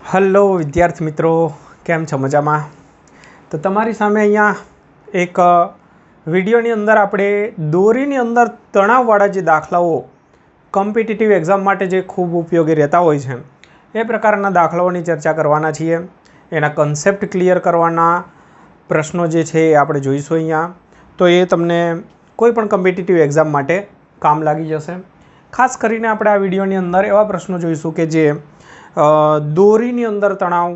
Hello વિદ્યાર્થી મિત્રો, કેમ છો? મજામાં? તો તમારી સામે અહીંયા એક વિડીયોની અંદર આપણે દોરીની અંદર તણાવવાળા જે દાખલાઓ કોમ્પિટિટિવ એક્ઝામ માટે જે ખૂબ ઉપયોગી રહેતા હોય છે એ પ્રકારના દાખલાઓની ચર્ચા કરવાના છીએ. એના કન્સેપ્ટ ક્લિયર કરવાના પ્રશ્નો જે છે એ આપણે જોઈશું અહીંયા. તો એ તમને કોઈ પણ કોમ્પિટિટિવ એક્ઝામ માટે કામ લાગી જશે. ખાસ કરીને આપણે આ વિડીયોની અંદર એવા પ્રશ્નો જોઈશું કે જે દોરીની અંદર તણાવ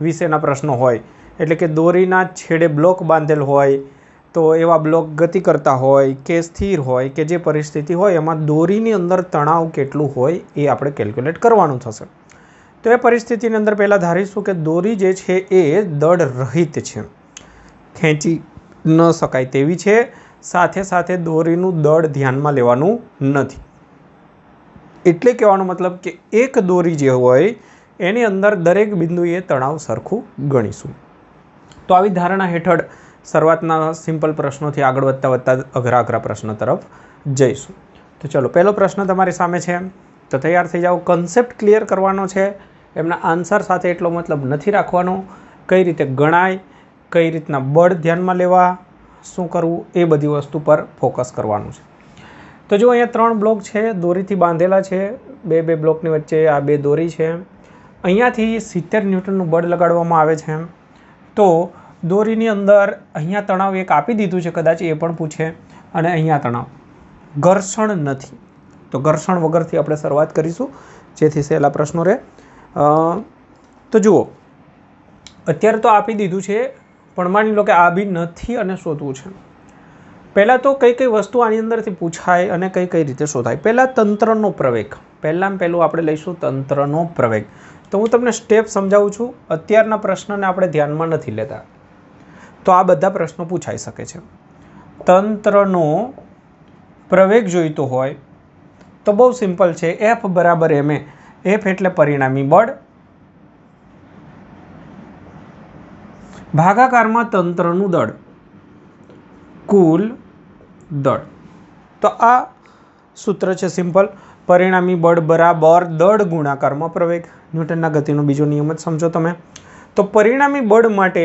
વિશેના પ્રશ્નો હોય, એટલે કે દોરીના છેડે બ્લોક બાંધેલ હોય તો એવા બ્લોક ગતિ કરતા હોય કે સ્થિર હોય કે જે પરિસ્થિતિ હોય એમાં દોરીની અંદર તણાવ કેટલું હોય એ આપણે કેલ્ક્યુલેટ કરવાનું થશે. તો એ પરિસ્થિતિની અંદર પહેલાં ધારીશું કે દોરી જે છે એ દળ રહિત છે, ખેંચી ન શકાય તેવી છે, સાથે સાથે દોરીનું દળ ધ્યાનમાં લેવાનું નથી. એટલે કહેવાનો મતલબ કે એક દોરી જે હોય એની અંદર દરેક બિંદુએ તણાવ સરખું ગણીશું. તો આવી ધારણા હેઠળ શરૂઆતના સિમ્પલ પ્રશ્નોથી આગળ વધતા અઘરા પ્રશ્ન તરફ જઈશું. તો ચલો, પહેલો પ્રશ્ન તમારી સામે છે, તો તૈયાર થઈ જાઓ. કન્સેપ્ટ ક્લિયર કરવાનો છે, એમના આન્સર સાથે એટલો મતલબ નથી રાખવાનો. કઈ રીતે ગણાય, કઈ રીતના બળ ધ્યાનમાં લેવા, શું કરવું, એ બધી વસ્તુ પર ફોકસ કરવાનું છે. તો જો અહીંયા 3 બ્લોક છે, દોરીથી બાંધેલા છે. બે બ્લોકની વચ્ચે આ 2 દોરી છે. અહીંયાથી 70 ન્યૂટનનું બળ લગાડવામાં આવે છે. તો દોરીની અંદર અહીંયા તણાવ એક આપી દીધું છે, કદાચ એ પણ પૂછે, અને અહીંયા તણાવ, ઘર્ષણ નથી. તો ઘર્ષણ વગરથી આપણે શરૂઆત કરીશું જેથી સહેલા પ્રશ્નો રહે. તો જુઓ, અત્યારે તો આપી દીધું છે, પણ માની લો કે આ બી નથી અને શોધવું છે. પહેલાં તો કઈ કઈ વસ્તુ આની અંદરથી પૂછાય અને કઈ રીતે શોધાય. પહેલાં તંત્રનો પ્રવેગ, પહેલું આપણે લઈશું તંત્રનો પ્રવેગ. તો હું તમને સ્ટેપ સમજાવું છું. અત્યારના પ્રશ્નને આપણે ધ્યાનમાં નથી લેતા, તો આ બધા પ્રશ્નો પૂછાઈ શકે છે. તંત્રનો પ્રવેગ જોઈતો હોય તો બહુ સિમ્પલ છે, F = ma. F એટલે પરિણામી બળ, ભાગાકારમાં તંત્રનું દળ, કુલ દળ. તો આ સૂત્ર છે સિમ્પલ. પરિણામી બળ બરાબર દળ ગુણાકારમાં પ્રવેગ. ન્યૂટનના ગતિનો બીજો નિયમ જ સમજો તમે. તો પરિણામી બળ માટે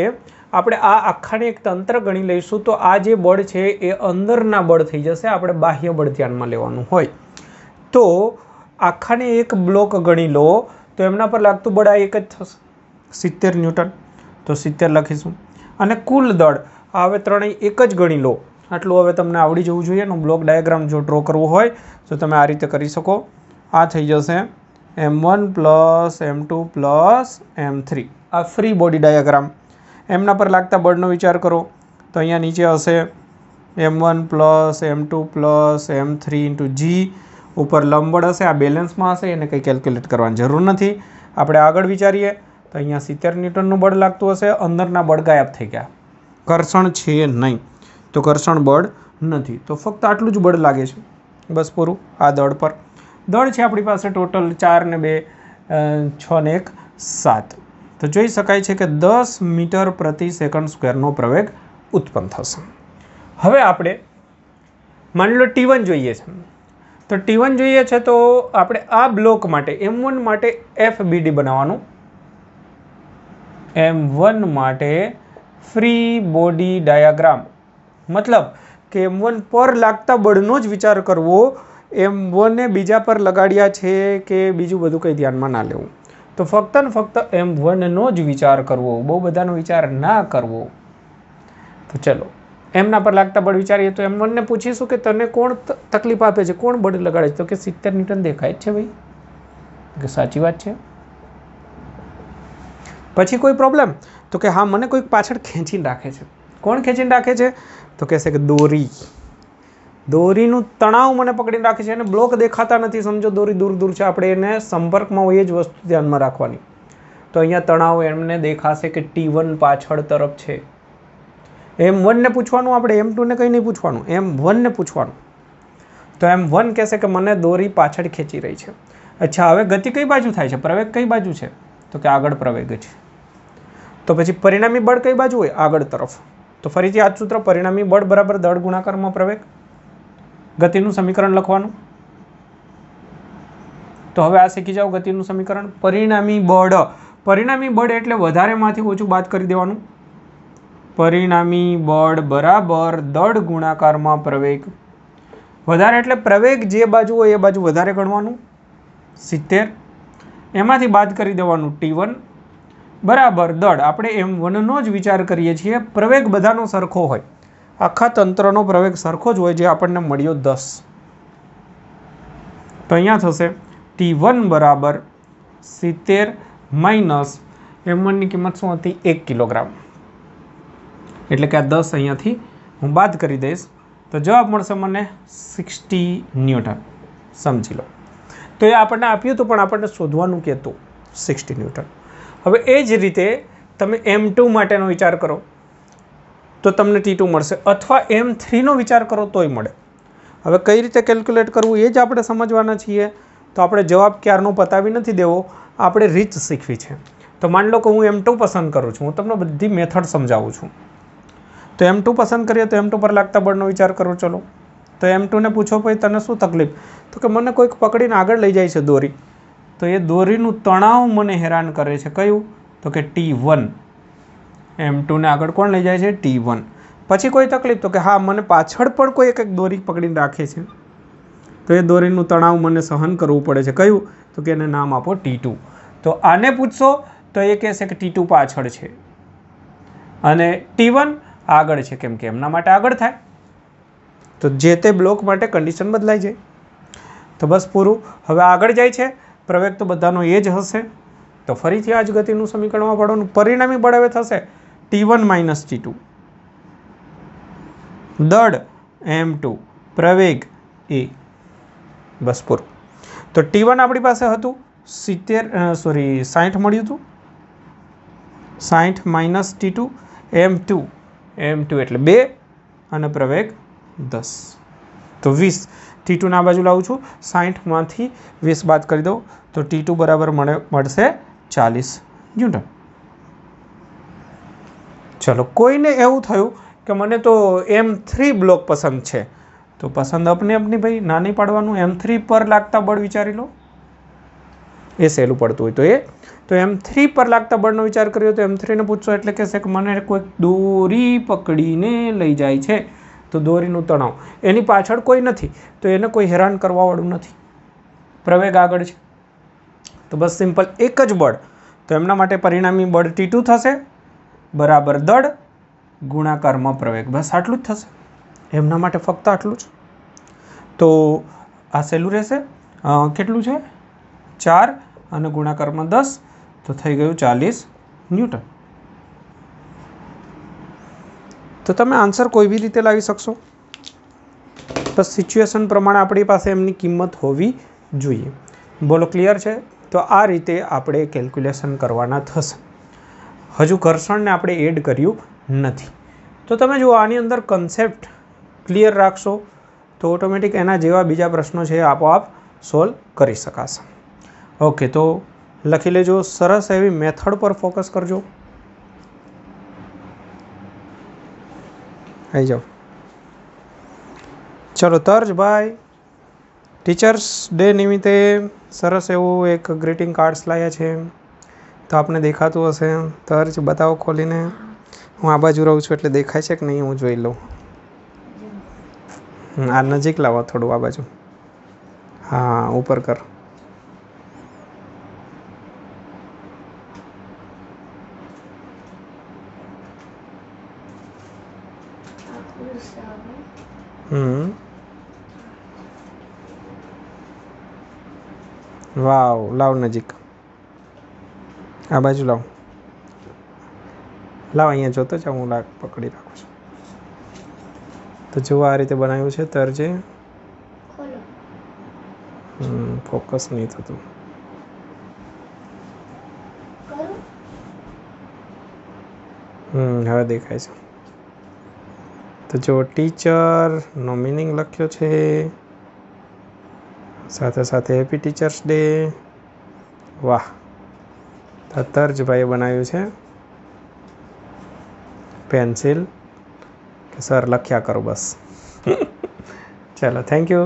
આપણે આ આખાને એક તંત્ર ગણી લઈશું. તો આ જે બળ છે એ અંદરના બળ થઈ જશે, આપણે બાહ્ય બળ ધ્યાનમાં લેવાનું હોય. તો આખાને એક બ્લોક ગણી લો તો એમના પર લાગતું બળ આ એક જ થશે, 70 ન્યૂટન. તો 70 લખીશું. અને કુલ દળ હવે ત્રણેય એક જ ગણી લો. આટલું હવે તમને આવડી જવું જોઈએ. એનો બ્લોક ડાયાગ્રામ જો ડ્રો કરવો હોય તો તમે આ રીતે કરી શકો. આ થઈ જશે m1 + m2 + m3. આ ફ્રી બોડી ડાયાગ્રામ. એમના પર લાગતા બળનો વિચાર કરો તો અહીંયા નીચે હશે m1 + m2 + m3 × g. ઉપર લંબબળ હશે, આ બેલેન્સમાં હશે, એને કંઈ કેલ્ક્યુલેટ કરવાની જરૂર નથી. આપણે આગળ વિચારીએ તો અહીંયા 70 ન્યૂટનનું બળ લાગતું હશે, અંદરના બળ ગાયબ થઈ ગયા, ઘર્ષણ છે નહીં, તો ઘર્ષણ બળ નથી. તો ફક્ત આટલું જ બળ લાગે છે, બસ પૂરું. આ દળ પર દળ છે આપણી પાસે ટોટલ 4 ને 2 6 ને 1 7. તો જોઈ શકાય છે કે 10 મીટર/સેકન્ડ² પ્રવેગ ઉત્પન્ન થશે. હવે આપણે માની લો T1 જોઈએ છે. તો T1 જોઈએ છે તો આપણે આ બ્લોક માટે M1 માટે FBD બનાવવાનું. M1 માટે ફ્રી બોડી ડાયાગ્રામ, મતલબ કે M1 પર લાગતા બળનો જ વિચાર કરવો. M1 એ બીજા પર લગાડ્યા છે કે બીજું બધું કંઈ ધ્યાનમાં ના લેવું. તો ફક્ત ને ફક્ત M1નો જ વિચાર કરવો, બહુ બધાનો વિચાર ના કરવો. તો ચલો, એમના પર લાગતા બળ વિચારીએ તો M1ને પૂછીશું કે તને કોણ તકલીફ આપે છે, કોણ બળ લગાડે છે? તો કે 70 ન્યૂટન દેખાય જ છે ભાઈ, કે સાચી વાત છે. પછી કોઈ પ્રોબ્લેમ? તો કે હા, મને કોઈક પાછળ ખેંચીને રાખે છે. કોણ ખેંચીને રાખે છે? તો કહેશે કે દોરીનું તણાવ મને પકડીને રાખે છે. અને બ્લોક દેખાતા નથી, સમજો દોરી દૂર છે, આપણે એને સંપર્કમાં હોય જ વસ્તુ ધ્યાનમાં રાખવાની. તો અહીંયા તણાવ એમને દેખાશે કે T1 પાછળ તરફ છે. M1ને પૂછવાનું, આપણે M2ને કંઈ નહીં પૂછવાનું, M1ને પૂછવાનું. તો M1 કહેશે કે મને દોરી પાછળ ખેંચી રહી છે. અચ્છા, હવે ગતિ કઈ બાજુ થાય છે, પ્રવેગ કઈ બાજુ છે? તો કે આગળ પ્રવેગ છે. તો પછી પરિણામી બળ કઈ બાજુ હોય? આગળ તરફ. તો ફરીથી આ સૂત્ર, પરિણામી બળ બરાબર દળ ગુણાકારમાં પ્રવેગ. ગતિનું સમીકરણ લખવાનું. તો હવે આ શીખી જાઓ ગતિનું સમીકરણ. પરિણામી બળ પરિણામી બળ એટલે વધારેમાંથી ઓછું બાદ કરી દેવાનું. પરિણામી બળ બરાબર દળ ગુણાકારમાં પ્રવેગ. વધારે એટલે પ્રવેગ જે બાજુ હોય એ બાજુ વધારે ગણવાનું 70, એમાંથી બાદ કરી દેવાનું T1 બરાબર દળ. આપણે M1નો જ વિચાર કરીએ છીએ. પ્રવેગ બધાનો સરખો હોય, આખા તંત્રનો પ્રવેગ સરખો જ હોય, જે આપણને મળ્યો 10. તો અહીંયા થશે T1 બરાબર 70 માઇનસ M1ની કિંમત શું હતી 1 કિલોગ્રામ, એટલે કે આ 10 અહીંયાથી હું બાદ કરી દઈશ તો જવાબ મળશે મને 60 ન્યૂટન. સમજી લો. તો એ આપણને આપ્યું હતું પણ આપણને શોધવાનું કહેતું 60 ન્યૂટન. હવે એ જ રીતે તમે M2 માટેનો વિચાર કરો તો તમને T2 મળશે, અથવા M3નો વિચાર કરો તોય મળે. હવે કઈ રીતે કેલ્ક્યુલેટ કરવું એ જ આપણે સમજવાના છીએ. તો આપણે જવાબ ક્યારનો પતાવી નથી દેવો, આપણે રીત શીખવી છે. તો માની લો કે હું M2 પસંદ કરું છું, હું તમને બધી મેથડ સમજાવું છું. તો M2 પસંદ કરીએ તો M2 પર લાગતા બળનો વિચાર કરો. ચલો, તો M2 ને પૂછો ભાઈ તને શું તકલીફ, તો કે મને કોઈક પકડીને આગળ લઈ જાય છે દોરી, તો એ દોરીનું તણાવ મને હેરાન કરે છે. કયું? તો કે T1. M2 ને આગળ કોણ લઈ જાય છે? T1. પછી કોઈ તકલીફ, તો કે હા મને પાછળ પણ કોઈ એક દોરી પકડીને રાખે છે, તો એ દોરીનું તણાવ મને સહન કરવું પડે છે. કયું? તો કે એને નામ આપો T2. તો આને પૂછશો તો એ કહેશે કે T2 પાછળ છે અને T1 આગળ છે, કેમ કે એમના માટે આગળ થાય. તો જે તે બ્લોક માટે કન્ડિશન બદલાઈ જાય. તો બસ પૂરું. હવે આગળ જાય છે, પ્રવેગ તો બધાનો એ જ હશે. તો ફરીથી આ જ ગતિનું સમીકરણમાં પાડવાનું. પરિણામી બળ હવે થશે T1 માઇનસ T2, દળ M2, પ્રવેગ A. બસ પૂરું. તો T1 આપણી પાસે હતું 60 મળ્યું હતું, 60 માઇનસ T2, M2 એટલે 2 અને પ્રવેગ 10. તો 20. T2 ના બાજુ લાવું છું, 60માંથી 20 બાદ કરી દો તો T2 બરાબર મળશે 40 ન્યૂટન. ચલો, કોઈને એવું થયું કે મને તો M3 બ્લોક પસંદ છે, તો પસંદ આપની ભાઈ, ના નહીં પાડવાનું. M3 પર લાગતા બળ વિચારી લો, એ સહેલું પડતું હોય તો M3 પર લાગતા બળનો વિચાર કર્યો તો M3 ને પૂછશો એટલે કહેશે કે મને કોઈક દોરી પકડીને લઈ જાય છે, તો દોરીનું તણાવ, એની પાછળ કોઈ નથી તો એને કોઈ હેરાન કરવાવાળું નથી, પ્રવેગ આગળ છે. તો બસ સિમ્પલ એક જ બળ, તો એમના માટે પરિણામી બળ T2 થશે બરાબર દળ ગુણાકારમાં પ્રવેગ. બસ આટલું જ થશે એમના માટે, ફક્ત આટલું જ. તો આ સહેલું રહેશે. કેટલું છે? 4 અને ગુણાકારમાં 10, તો થઈ ગયું 40 ન્યૂટન. તો તમે આન્સર કોઈ બી રીતે લાવી શકશો, બસ સિચ્યુએશન પ્રમાણે આપણી પાસે એમની કિંમત હોવી જોઈએ. બોલો, ક્લિયર છે? તો આ રીતે આપણે કેલ્ક્યુલેશન કરવાના થશે. હજુ ઘર્ષણને આપણે એડ કર્યું નથી. તો તમે જુઓ, આની અંદર કન્સેપ્ટ ક્લિયર રાખશો તો ઓટોમેટિક એના જેવા બીજા પ્રશ્નો છે આપોઆપ સોલ્વ કરી શકાશે. ઓકે, તો લખી લેજો. સરસ એવી મેથડ પર ફોકસ કરજો. આવી જાઓ. ચલો તર્જ ભાઈ, ટીચર્સ ડે નિમિત્તે સરસ એવું એક ગ્રીટિંગ કાર્ડ્સ લાવ્યા છે, તો આપને દેખાતું હશે. તર્જ બતાવો ખોલીને. હું આ બાજુ રહું છું એટલે દેખાય છે કે નહીં હું જોઈ લઉં. આ નજીક લાવો થોડું, આ બાજુ. હા, ઉપર કર. વાવ, લાવ નજીક. આ બાજુ લાવ. લાવ અહીંયા જોતો જાઉં, હું પકડી રાખું છું. તો જુઓ આ રીતે બનાવ્યું છે તરજે. ફોકસ નહીં થતું. હવે દેખાય છે. તો જો ટીચરનો મિનિંગ લખ્યો છે, સાથે સાથે હેપી ટીચર્સ ડે. વાહ, તર્જભાઈએ બનાવ્યું છે પેન્સિલ કે સર લખ્યા કરો બસ. ચાલો, થેન્ક યુ.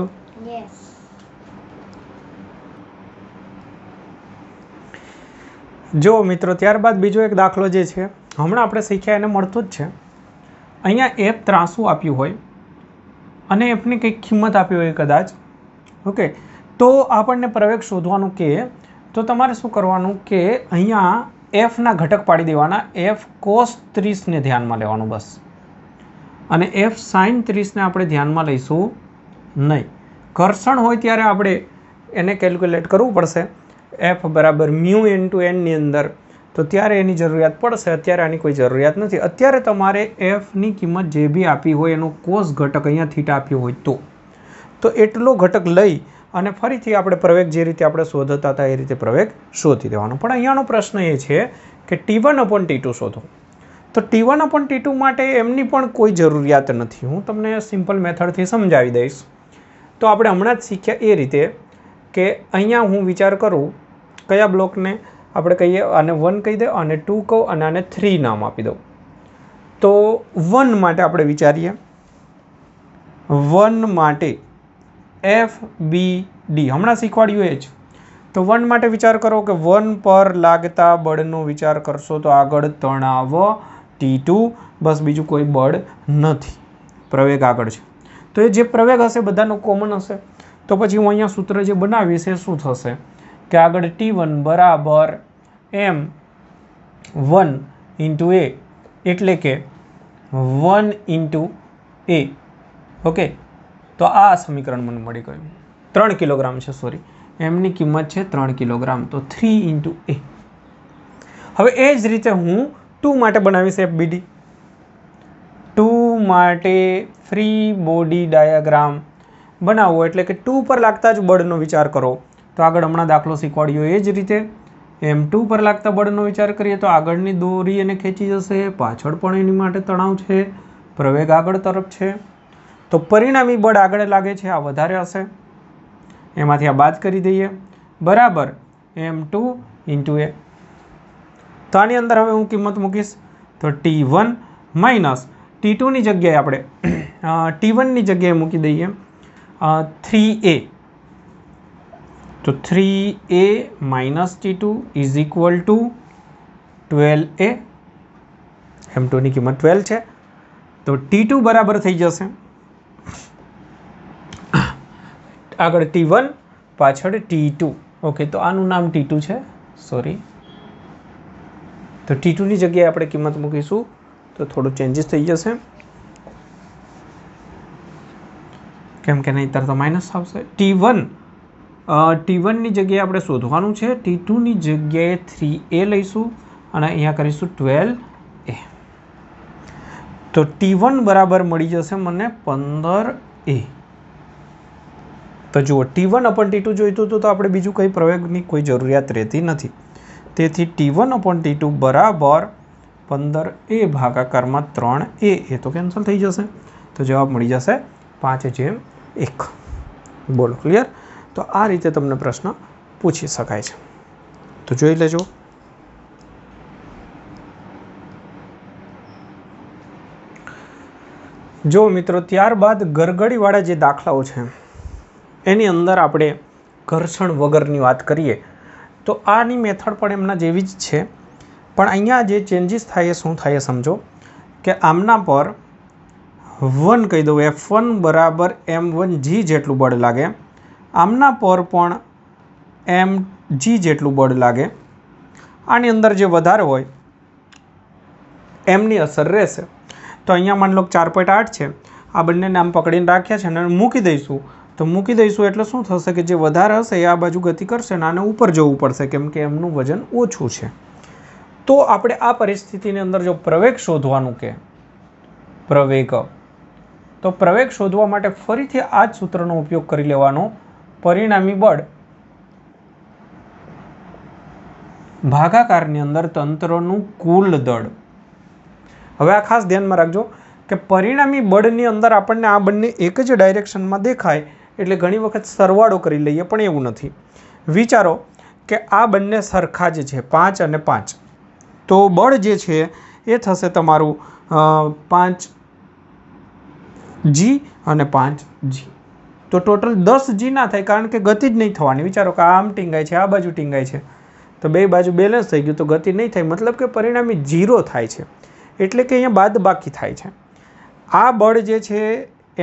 જો મિત્રો ત્યારબાદ બીજો એક દાખલો જે છે હમણાં આપણે શીખ્યા એને મળતું જ છે. અહીંયા એફ ત્રાસું આપ્યું હોય અને એફની કંઈક કિંમત આપી હોય કદાચ, ઓકે, તો આપણને પ્રવેગ શોધવાનું કે તો તમારે શું કરવાનું કે અહીંયા એફના ઘટક પાડી દેવાના. એફ કોસ 30ને ધ્યાનમાં લેવાનું બસ, અને એફ સાઇન 30ને આપણે ધ્યાનમાં લઈશું નહીં. ઘર્ષણ હોય ત્યારે આપણે એને કેલ્ક્યુલેટ કરવું પડશે એફ બરાબર મ્યુ ઇન્ટુ એનની અંદર, તો ત્યારે એની જરૂરિયાત પડશે. અત્યારે આની કોઈ જરૂરિયાત નથી. અત્યારે તમારે એફની કિંમત જે બી આપી હોય એનો કોસ ઘટક અહીંયા થીટા આપ્યો હોય તો એટલો ઘટક લઈ અને ફરીથી આપણે પ્રવેગ જે રીતે આપણે શોધતા હતા એ રીતે પ્રવેગ શોધી દેવાનો. પણ અહીંયાનો પ્રશ્ન એ છે કે T1/T2 શોધો. તો T1/T2 માટે એમની પણ કોઈ જરૂરિયાત નથી. હું તમને સિમ્પલ મેથડથી સમજાવી દઈશ. તો આપણે હમણાં જ શીખ્યા એ રીતે કે અહીંયા હું વિચાર કરું કયા બ્લોકને આપણે કહીએ, આને 1 કહી દે, આને 2 કહું અને આને 3 નામ આપી દઉં. તો 1 માટે આપણે વિચારીએ. 1 માટે FBD હમણાં શીખવાડ્યું એ જ. તો 1 માટે વિચાર કરો કે 1 પર લાગતા બળનો વિચાર કરશો તો આગળ તણાવ T2, બસ બીજું કોઈ બળ નથી, પ્રવેગ આગળ છે. તો એ જે પ્રવેગ હશે બધાનો કોમન હશે. તો પછી હું અહીંયા સૂત્ર જે બનાવીશ એ શું થશે કે આગળ T1 બરાબર M1 ઇન્ટુ A, એટલે કે 1 ઇન્ટુ A. ઓકે, તો આ સમીકરણ મને મળી ગયું. 3 કિલોગ્રામ છે, સોરી, એમની કિંમત છે 3 કિલોગ્રામ, તો 3 ઇન્ટુ A. હવે એ જ રીતે હું 2 માટે બનાવીશ FBD. 2 માટે ફ્રી બોડી ડાયાગ્રામ બનાવવો, એટલે કે 2 પર લાગતા જ બળનો વિચાર કરો. તો આગળ હમણાં દાખલો શીખવાડ્યો એ જ રીતે M2 પર લાગતા બળનો વિચાર કરીએ તો આગળની દોરી એને ખેંચી જશે, પાછળ પણ એની માટે તણાવ છે, પ્રવેગ આગળ તરફ છે. તો પરિણામી બળ આગળ લાગે છે, આ વધારે હશે, એમાંથી આ બાદ કરી દઈએ, બરાબર M2 ઇન્ટુ A. તો આની અંદર હવે હું કિંમત મૂકીશ તો T1 માઇનસ T2ની જગ્યાએ આપણે T1ની જગ્યાએ મૂકી દઈએ 3A. તો 3A minus T2 is equal to 12A. M2ની કિંમત 12 છે, તો T2 બરાબર થઈ જશે આગળ T1 પાછળ T2. ઓકે, તો આનું નામ T2 છે, સોરી. તો T2ની જગ્યાએ આપણે કિંમત મૂકીશું તો થોડું ચેન્જીસ થઈ જશે, કેમ કે નહીંતર તો માઇનસ આવશે. T1ની જગ્યાએ આપણે શોધવાનું છે, T2ની જગ્યાએ 3A લઈશું અને અહીંયા કરીશું 12A. તો T1 બરાબર મળી જશે મને 15A. તો જુઓ, T1/T2 જોઈતું હતું તો આપણે બીજું કંઈ પ્રવેગની કોઈ જરૂરિયાત રહેતી નથી. તેથી T1/T2 બરાબર 15A ભાગાકારમાં 3A. એ તો કેન્સલ થઈ જશે, તો જવાબ મળી જશે 5/1. બોલો, ક્લિયર? તો આ રીતે તમને પ્રશ્ન પૂછી શકાય છે. તો જોઈ લેજો. જો મિત્રો, ત્યારબાદ ગરગડીવાળા જે દાખલાઓ છે એની અંદર આપણે ઘર્ષણ વગરની વાત કરીએ તો આની મેથડ પણ એમના જેવી જ છે, પણ અહીંયા જે ચેન્જીસ થાય એ શું થાય સમજો કે આમના પર 1 કહી દઉં, F1 બરાબર M1G જેટલું બળ લાગે, આમના પર પણ mg જેટલું બળ લાગે. આની અંદર જે વધારે હોય એમની અસર રહેશે. તો અહીંયા માની લો 4.8 છે, આ બંને નામ પકડીને રાખ્યા છે અને મૂકી દઈશું. તો મૂકી દઈશું એટલે શું થશે કે જે વધારે હશે એ આ બાજુ ગતિ કરશે અને આને ઉપર જવું પડશે, કેમ કે એમનું વજન ઓછું છે. તો આપણે આ પરિસ્થિતિની અંદર જો પ્રવેગ શોધવાનું કે પ્રવેગ, તો પ્રવેગ શોધવા માટે ફરીથી આ જ સૂત્રનો ઉપયોગ કરી લેવાનો. પરિણામી બળ ભાગાકારની અંદર તંત્રનું કુલ દળ. હવે આ ખાસ ધ્યાનમાં રાખજો કે પરિણામી બળની અંદર આપણને આ બંને એક જ ડાયરેક્શનમાં દેખાય એટલે ઘણી વખત સરવાળો કરી લઈએ, પણ એવું નથી. વિચારો કે આ બંને સરખા જ છે, 5 અને 5. તો બળ જે છે એ થશે તમારું 5G અને 5G. તો ટોટલ 10G ના થાય, કારણ કે ગતિ જ નહીં થવાની. વિચારો કે આમ ટીંગાય છે, આ બાજુ ટીંગાય છે, તો બે બાજુ બેલેન્સ થઈ ગયું, તો ગતિ નહીં થાય, મતલબ કે પરિણામી 0 થાય છે, એટલે કે અહીંયા બાદ બાકી થાય છે. આ બળ જે છે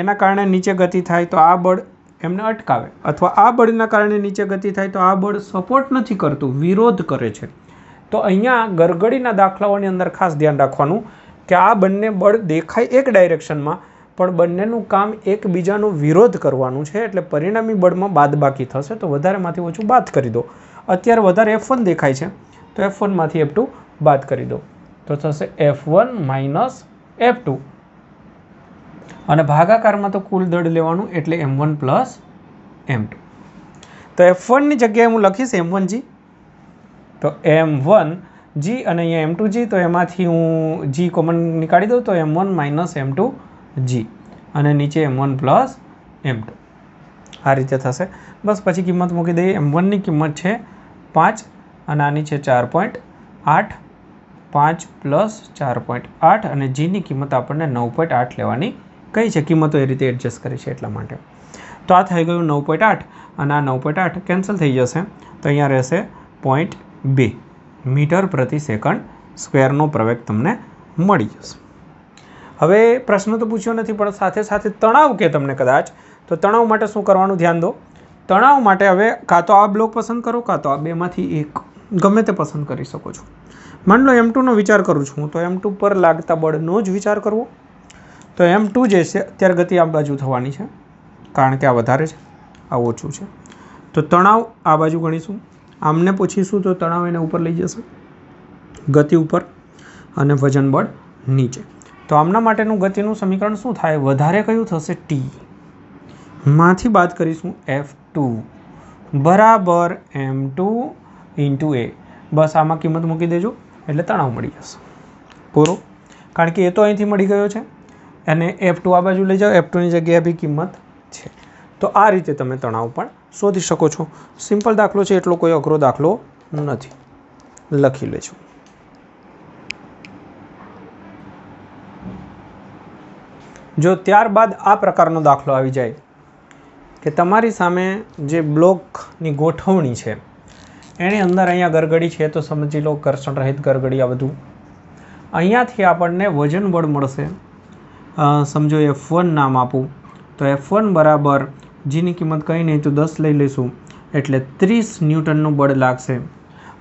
એના કારણે નીચે ગતિ થાય તો આ બળ એમને અટકાવે, અથવા આ બળના કારણે નીચે ગતિ થાય તો આ બળ સપોર્ટ નથી કરતું, વિરોધ કરે છે. તો અહીંયા ગરગડીના દાખલાઓની અંદર ખાસ ધ્યાન રાખવાનું કે આ બંને બળ દેખાય એક ડાયરેક્શનમાં, પણ બંનેનું કામ એકબીજાનો વિરોધ કરવાનું છે, એટલે પરિણામી બળમાં બાદબાકી થશે. તો વધારેમાંથી ઓછું બાદ કરી દો. અત્યારે વધારે F1 દેખાય છે, તો F1માંથી F2 બાદ કરી દો, તો થશે F1 માઇનસ F2, અને ભાગાકારમાં તો કુલ દળ લેવાનું, એટલે M1 પ્લસ M2. તો F1ની જગ્યાએ હું લખીશ M1G, તો M1G અને અહીંયા M2G, તો એમાંથી હું G કોમન નીકાળી દઉં તો M1 માઇનસ M2G, અને નીચે M1 પ્લસ M2. આ રીતે થશે. બસ પછી કિંમત મૂકી દઈએ. M1ની કિંમત છે 5 અને આની છે 4.8, 5 પ્લસ 4.8, અને Gની કિંમત આપણને 9.8 લેવાની કઈ છે. કિંમતો એ રીતે એડજસ્ટ કરી છે એટલા માટે. તો આ થઈ ગયું 9.8, અને આ 9.8 કેન્સલ થઈ જશે, તો અહીંયા રહેશે 0.2 મીટર પ્રતિ સેકન્ડ સ્ક્વેરનો પ્રવેગ તમને મળી જશે. હવે પ્રશ્ન તો પૂછ્યો નથી, પણ સાથે સાથે તણાવ કે તમને કદાચ, તો તણાવ માટે શું કરવાનું ધ્યાન દો. તણાવ માટે હવે કાં તો આ બ્લોક પસંદ કરો, કાં તો આ બેમાંથી એક, ગમે તે પસંદ કરી શકો છો. માની લો M2નો વિચાર કરું છું, તો M2 પર લાગતા બળનો જ વિચાર કરવો. તો M2 જે છે અત્યારે ગતિ આ બાજુ થવાની છે, કારણ કે આ વધારે છે, આ ઓછું છે. તો તણાવ આ બાજુ ગણીશું, આમને પૂછીશું તો તણાવ એને ઉપર લઈ જશે, ગતિ ઉપર અને વજન બળ નીચે. તો આમના માટેનું ગતિનું સમીકરણ શું થાય? વધારે કયું થશે? T માંથી બાદ કરીશું F2 બરાબર M2 ઇન્ટુ A. બસ આમાં કિંમત મૂકી દેજો એટલે તણાવ મળી જશે પૂરો, કારણ કે એ તો અહીંથી મળી ગયો છે, અને F2 આ બાજુ લઈ જાઓ, F2ની જગ્યાએ બી કિંમત છે. તો આ રીતે તમે તણાવ પણ શોધી શકો છો. સિમ્પલ દાખલો છે, એટલો કોઈ અઘરો દાખલો નથી. લખી લેજો. જો ત્યારબાદ આ પ્રકારનો દાખલો આવી જાય કે તમારી સામે જે બ્લોકની ગોઠવણી છે એની અંદર અહીંયા ગરગડી છે, તો સમજી લો ઘર્ષણ રહિત ગરગડી. આ બધું અહીંયાથી આપણને વજન બળ મળશે. સમજો F1 નામ આપું, તો F1 બરાબર Gની કિંમત કંઈ નહીં તો 10 લઈ લઈશું, એટલે 30 ન્યૂટનનું બળ લાગશે.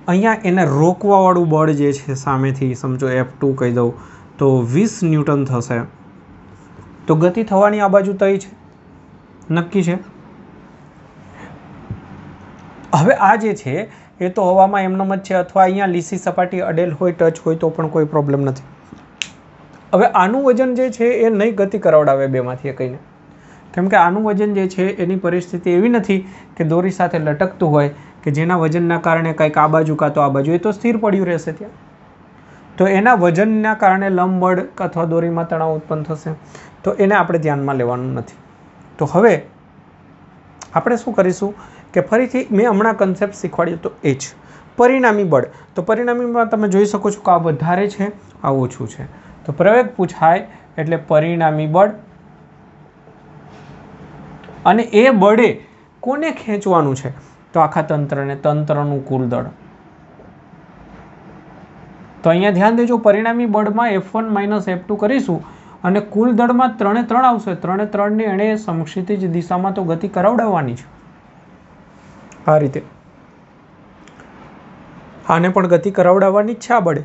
અહીંયા એને રોકવાવાળું બળ જે છે સામેથી, સમજો F2 કહી દઉં, તો 20 ન્યૂટન થશે. તો ગતિ થવાની આ બાજુ તય છે, નક્કી છે. હવે આ જે છે એ તો હવામાં એમનેમ જ છે, અથવા અહીંયા લીસી સપાટી અડેલ હોય, ટચ હોય તો પણ કોઈ પ્રોબ્લેમ નથી. હવે આનું વજન જે છે એ નહીં ગતિ કરાવડાવે બેમાંથી કહીને, કેમ કે આનું વજન જે છે એની પરિસ્થિતિ એવી નથી કે દોરી સાથે લટકતું હોય કે જેના વજનના કારણે કંઈક આ બાજુ કાં તો આ બાજુ, એ તો સ્થિર પડ્યું રહેશે ત્યાં. તો એના વજનના કારણે લંબબળ અથવા દોરીમાં તણાવ ઉત્પન્ન થશે, તો એને આપણે ધ્યાનમાં લેવાનું નથી. તો હવે આપણે શું કરીશું કે ફરીથી મેં હમણાં કન્સેપ્ટ શીખવાડ્યો તો એ જ પરિણામી બળ. તો પરિણામીમાં તમે જોઈ શકો છો કે આ વધારે છે, આ ઓછું છે. તો પ્રવેગ પૂછાય એટલે પરિણામી બળ, અને એ બળે કોને ખેંચવાનું છે? તો આખા તંત્રને, તંત્રનું કુલ દળ. તો અહીંયા ધ્યાન દેજો, પરિણામી બળમાં F1 માઇનસ F2 કરીશું, અને કુલ દળમાં 3 3 આવશે. 3 3ની એણે સમક્ષિતિજ દિશામાં તો ગતિ કરાવડાવવાની છે. આ રીતે આને પણ ગતિ કરાવડાવવાની જ છે આ બળે,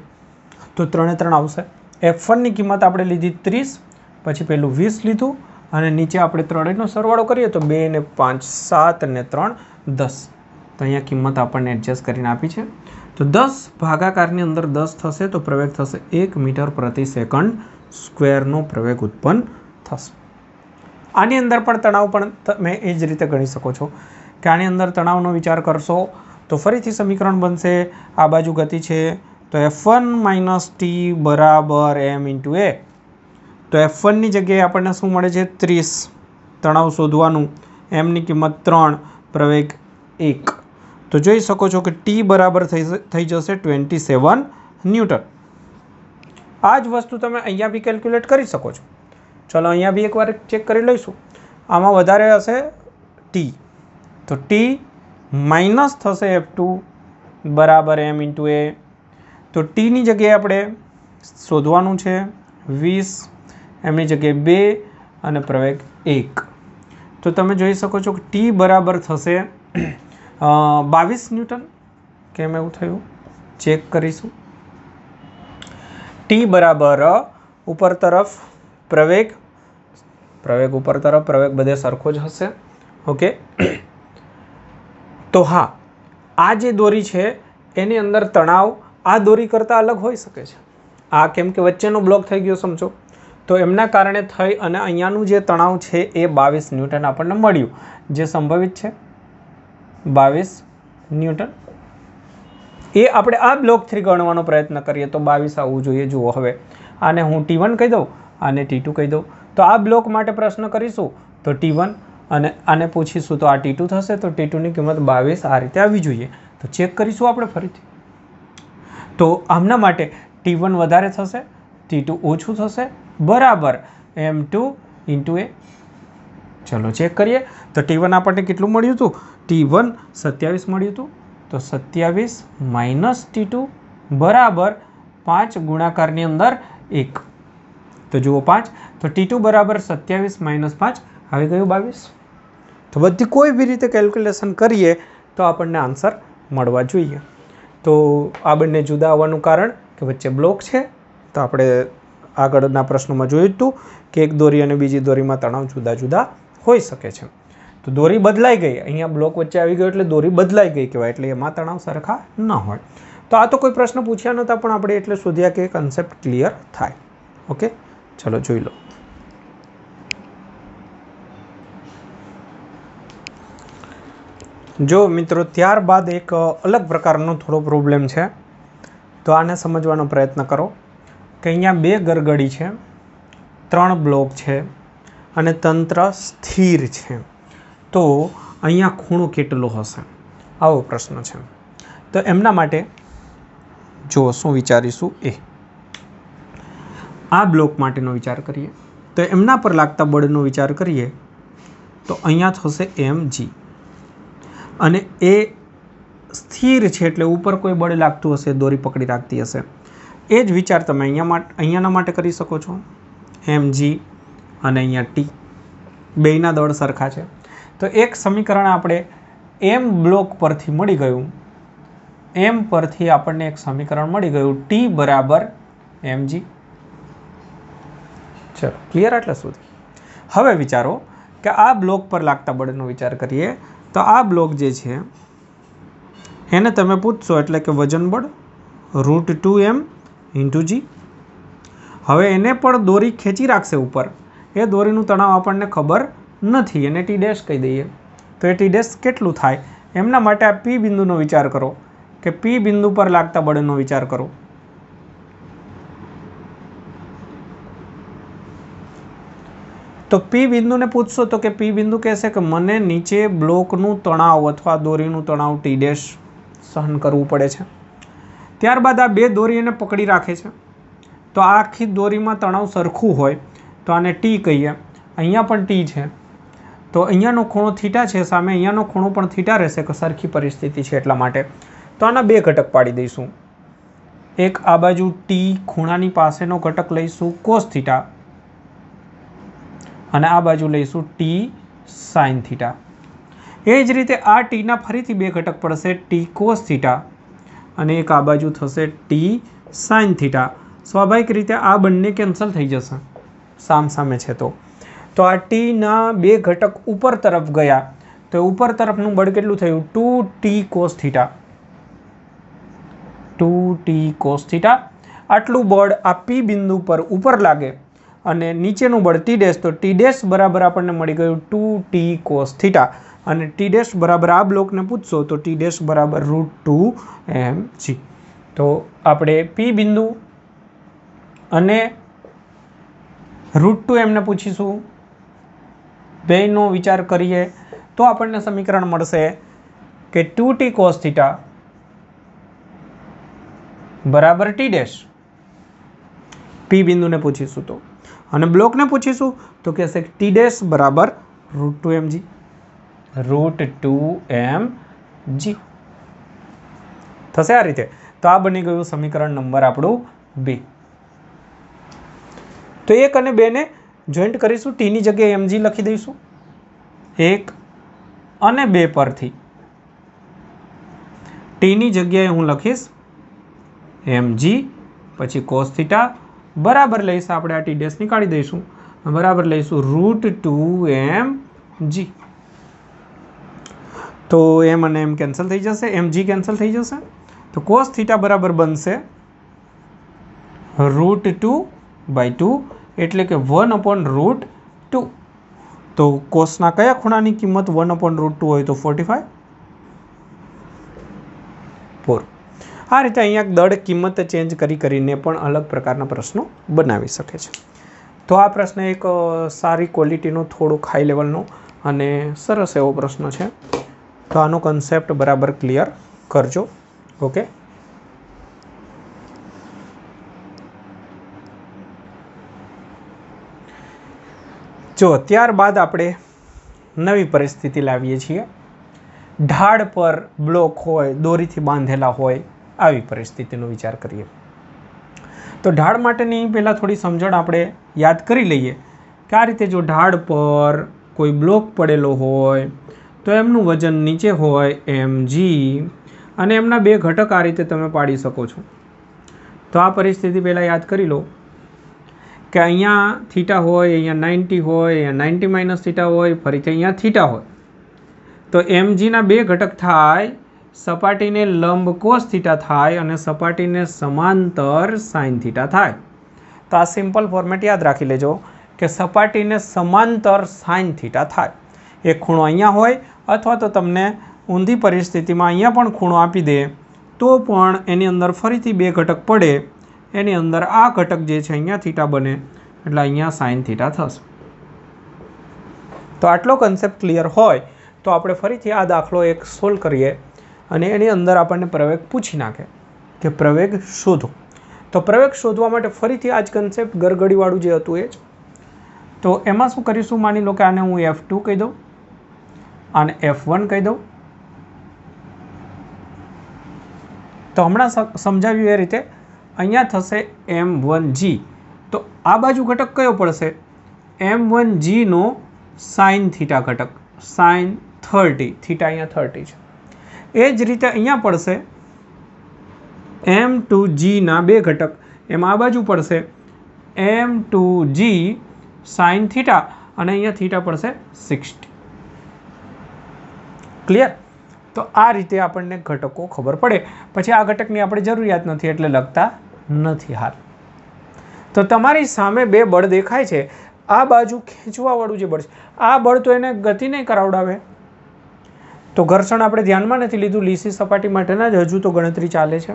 તો 3 3 આવશે. F1ની કિંમત આપણે લીધી 30, પછી પેલું 20 લીધું, અને નીચે આપણે ત્રણેયનો સરવાળો કરીએ તો 2 ને 5 7 ને 3 10. તો અહીંયા કિંમત આપણને એડજસ્ટ કરીને આપી છે. તો 10 ભાગાકારની અંદર 10 થશે, તો પ્રવેગ થશે 1 મીટર પ્રતિ સેકન્ડ સ્ક્વેરનો પ્રવેગ ઉત્પન્ન થશે. આની અંદર પણ તણાવ પણ તમે એ જ રીતે ગણી શકો છો કે આની અંદર તણાવનો વિચાર કરશો તો ફરીથી સમીકરણ બનશે. આ બાજુ ગતિ છે, તો F1 માઇનસ T બરાબર M ઇન્ટુ A. તો F1ની જગ્યાએ આપણને શું મળે છે? 30. તણાવ શોધવાનું, Mની કિંમત 3, પ્રવેગ 1. તો જોઈ શકો છો કે T બરાબર થઈ જશે 27 ન્યૂટન. આ જ વસ્તુ તમે અહીંયા બી કેલ્ક્યુલેટ કરી શકો છો. ચલો અહીંયા બી એકવાર ચેક કરી લઈશું. આમાં વધારે હશે T, તો T માઇનસ થશે F2 बराबर m इंटू ए। तो टी नी जगह આપણે શોધવાનું છે 20, એમની જગ્યાએ 2 અને પ્રવેગ 1। તો તમે જોઈ શકો છો કે ટી બરાબર થશે 22 ન્યૂટન। કેમ એવું થયું ચેક કરીશું। ટી બરાબર ઉપર તરફ પ્રવેગ ઉપર તરફ પ્રવેગ બધે સરખો જ હશે। ઓકે, તો હા, આ જે દોરી છે એની અંદર તણાવ આ દોરી કરતાં અલગ હોઈ શકે છે। આ કેમ કે વચ્ચેનો બ્લોક થઈ ગયો સમજો, તો એમના કારણે થઈ અને અહીંયાનું જે તણાવ છે એ 22 ન્યૂટન આપણને મળ્યું, જે સંભવિત છે 22 ન્યૂટન। એ આપણે આ બ્લોકથી ગણવાનો પ્રયત્ન કરીએ તો 22 આવવું જોઈએ। જુઓ, હવે આને હું T1 કહી દઉં, આને T2 કહી દઉં। તો આ બ્લોક માટે પ્રશ્ન કરીશું તો T1 અને આને પૂછીશું તો આ T2 થશે। તો T2ની કિંમત 22 આ રીતે આવવી જોઈએ। તો ચેક કરીશું આપણે ફરીથી। તો આમના માટે T1 વધારે થશે, T2 ઓછું થશે, બરાબર m2 ઇન્ટુ એ। ચલો ચેક કરીએ। તો T1 આપણને કેટલું મળ્યું હતું? T1 27 મળ્યું હતું। તો 27 માઇનસ T2 બરાબર 5 ગુણાકારની અંદર 1। તો જુઓ 5, તો T2 બરાબર 27 માઇનસ 5 આવી ગયું 22। તો બધી કોઈ બી રીતે કેલ્ક્યુલેશન કરીએ તો આપણને આન્સર મળવા જોઈએ। તો આ બંને જુદા આવવાનું કારણ કે વચ્ચે બ્લોક છે। તો આપણે આગળના પ્રશ્નોમાં જોયું હતું કે એક દોરી અને બીજી દોરીમાં તણાવ જુદા જુદા હોઈ શકે છે। તો દોરી બદલાઈ ગઈ, અહીંયા બ્લોક વચ્ચે આવી ગયો એટલે દોરી બદલાઈ ગઈ કહેવાય, એટલે એમાં તણાવ સરખા ન હોય। તો આ તો કોઈ પ્રશ્ન પૂછ્યા નહોતા, પણ આપણે એટલે શોધ્યા કે કન્સેપ્ટ ક્લિયર થાય। ઓકે, ચલો જોઈ લો। જો મિત્રો, ત્યારબાદ એક અલગ પ્રકારનો થોડો પ્રોબ્લેમ છે। તો આને સમજવાનો પ્રયત્ન કરો કે અહીંયા 2 ગરગડી છે, 3 બ્લોક છે અને તંત્ર સ્થિર છે। તો અહીંયા ખૂણો કેટલો હશે, આવો પ્રશ્ન છે। તો એમના માટે જો શું વિચારીશું એ આ બ્લોક માટેનો વિચાર કરીએ। તો એમના પર લાગતા બળનો વિચાર કરીએ તો અહીંયા થશે mg અને એ સ્થિર છે એટલે ઉપર કોઈ બળ લાગતું હશે, દોરી પકડી રાખતી હશે। એ જ વિચાર તમે અહીંયાના માટે કરી શકો છો। mg અને અહીંયા t બેયના દળ સરખા છે। તો એક સમીકરણ આપણે m બ્લોક પરથી મળી ગયું, m પરથી આપણને એક સમીકરણ મળી ગયું t બરાબર mg। ચલો ક્લિયર આટલા સુધી। હવે વિચારો કે આ બ્લોક પર લાગતા બળનો વિચાર કરીએ તો આ બ્લોક જે છે એને તમે પૂછશો એટલે કે વજન બળ √2m ઇન્ટુ g। હવે એને પણ દોરી ખેંચી રાખશે ઉપર, એ દોરીનું તણાવ આપણને ખબર નથી, એને ટી ડેશ કહી દઈએ। તો એ ટી ડેશ કેટલું થાય એમના માટે આ પી બિંદુનો વિચાર કરો કે પી બિંદુ પર લાગતા બળનો વિચાર કરો। તો પી બિંદુને પૂછશો તો કે પી બિંદુ કહેશે કે મને નીચે બ્લોકનું તણાવ અથવા દોરીનું તણાવ ટી ડેશ સહન કરવું પડે છે। ત્યારબાદ આ 2 દોરી એને પકડી રાખે છે। તો આ આખી દોરીમાં તણાવ સરખું હોય તો આને ટી કહીએ। અહીંયા પણ ટી છે, તો અહીંયાનો ખૂણો થીટા છે, સામે અહીંયાનો ખૂણો પણ થીટા રહેશે કે સરખી પરિસ્થિતિ છે એટલા માટે। તો આના 2 ઘટક પાડી દઈશું। એક આ બાજુ ટી ખૂણાની પાસેનો ઘટક લઈશું કોસ થીટા અને આ બાજુ લઈશું ટી સાઇન થીટા। એ જ રીતે આ ટીના ફરીથી 2 ઘટક પડશે, ટી કોસ થીટા અને એક આ બાજુ થશે ટી સાઇન થીટા। સ્વાભાવિક રીતે આ બંને કેન્સલ થઈ જશે, સામસામે છે। તો આ ટીના 2 ઘટક ઉપર તરફ ગયા તો ઉપર તરફનું બળ કેટલું થયું 2t cos theta. 2t cos theta આટલું બળ આ પી બિંદુ પર ઉપર લાગે અને નીચેનું બળ ટી ડેશ, તો ટી ડેશ બરાબર આપણને મળી ગયું 2t cos થીટા અને ટી ડેશ બરાબર આ બ્લોકને પૂછશો તો ટી ડેશ બરાબર √2mg। તો આપણે પી બિંદુ અને √2m ને પૂછીશું, બેયનો વિચાર કરીએ તો આપણને સમીકરણ મળશે કે 2t cos થીટા બરાબર ટી ડેશ। પી બિંદુને પૂછીશું તો, અને બ્લોકને પૂછીશું તો કહેશે ટી ડેશ બરાબર √2mg। થશે આ રીતે. તો આ બની ગયું સમીકરણ નંબર આપણું 2. તો 1 અને 2 ને જોઈન્ટ કરીશું, ટીની જગ્યાએ mg લખી દઈશું. 1 અને 2 પરથી ટીની જગ્યાએ હું લખીશ mg, પછી cos થીટા બરાબર લઈશ આપણે આ ટી ડેશ નીકાળી દઈશું, બરાબર લઈશું √2mg. તો m અને m કેન્સલ થઈ જશે, mg કેન્સલ થઈ જશે. તો cos થીટા બરાબર બનશે √2/2 એટલે કે 1/√2. તો કોસના કયા ખૂણાની કિંમત 1/√2 હોય તો 45. આ રીતે અહીંયા દળ કિંમત ચેન્જ કરીને પણ અલગ પ્રકારના પ્રશ્નો બનાવી શકે છે. તો આ પ્રશ્ન એક સારી ક્વોલિટીનો, થોડોક હાઈ લેવલનો અને સરસ એવો પ્રશ્ન છે. તો આનો કન્સેપ્ટ બરાબર ક્લિયર કરજો. ઓકે, જો ત્યારબાદ આપણે નવી પરિસ્થિતિ લાવીએ છીએ. ઢાળ પર બ્લોક હોય, દોરીથી બાંધેલા હોય, આવી પરિસ્થિતિનો વિચાર કરીએ. તો ઢાળ માટેની પહેલાં થોડી સમજણ આપણે યાદ કરી લઈએ કે આ રીતે જો ઢાળ પર કોઈ બ્લોક પડેલો હોય તો એમનું વજન નીચે હોય mg, અને એમના બે ઘટક આ રીતે તમે પાડી શકો છો. તો આ પરિસ્થિતિ પહેલાં યાદ કરી લો કે અહીંયા થીટા હોય, અહીંયા 90 હોય, અહીંયા 90 માઇનસ થીટા હોય, ફરીથી અહીંયા થીટા હોય. તો mgના બે ઘટક થાય, સપાટીને લંબ કોસ થીટા થાય અને સપાટીને સમાંતર સાઇન થીટા થાય. તો આ સિમ્પલ ફોર્મેટ યાદ રાખી લેજો કે સપાટીને સમાંતર સાઇન થીટા થાય. એક ખૂણો અહીંયા હોય અથવા તો તમને ઊંધી પરિસ્થિતિમાં અહીંયા પણ ખૂણો આપી દે તો પણ એની અંદર ફરીથી બે ઘટક પડે, એની અંદર આ ઘટક જે છે અહીંયા થીટા બને એટલે અહીંયા સાઇન થીટા થશે. તો આટલો કન્સેપ્ટ ક્લિયર હોય તો આપણે ફરીથી આ દાખલો એક સોલ્વ કરીએ અને એની અંદર આપણને પ્રવેગ પૂછી નાખે કે પ્રવેગ શોધો. તો પ્રવેગ શોધવા માટે ફરીથી આ જ કન્સેપ્ટ ગરગડીવાળું જે હતું એ જ. તો એમાં શું કરીશું, માની લો કે આને હું F2 કહી દઉં, આને F1 કહી દઉં. તો હમણાં સમજાવ્યું એ રીતે અહીંયા થશે m1g. તો આ બાજુ ઘટક કયો પડશે? m1g નો સાઇન થીટા ઘટક, સાઇન 30, થીટા અહીંયા 30 છે. એ જ રીતે અહીંયા પડશે m2g ના બે ઘટક, એમાં આ બાજુ પડશે m2g સાઇન થીટા અને અહીંયા થીટા પડશે 60. ક્લિયર? તો આ રીતે આપણને ઘટકો ખબર પડે. પછી આ ઘટકની આપણે જરૂરિયાત નથી એટલે લખતા નથી હાલ. તો તમારી સામે બે બળ દેખાય છે. આ બાજુ ખેંચવાવાળું જે બળ છે, આ બળ તો એને ગતિ નહીં કરાવડાવે. તો ઘર્ષણ આપણે ધ્યાનમાં નથી લીધું, લીસી સપાટી માટેના જ હજુ તો ગણતરી ચાલે છે.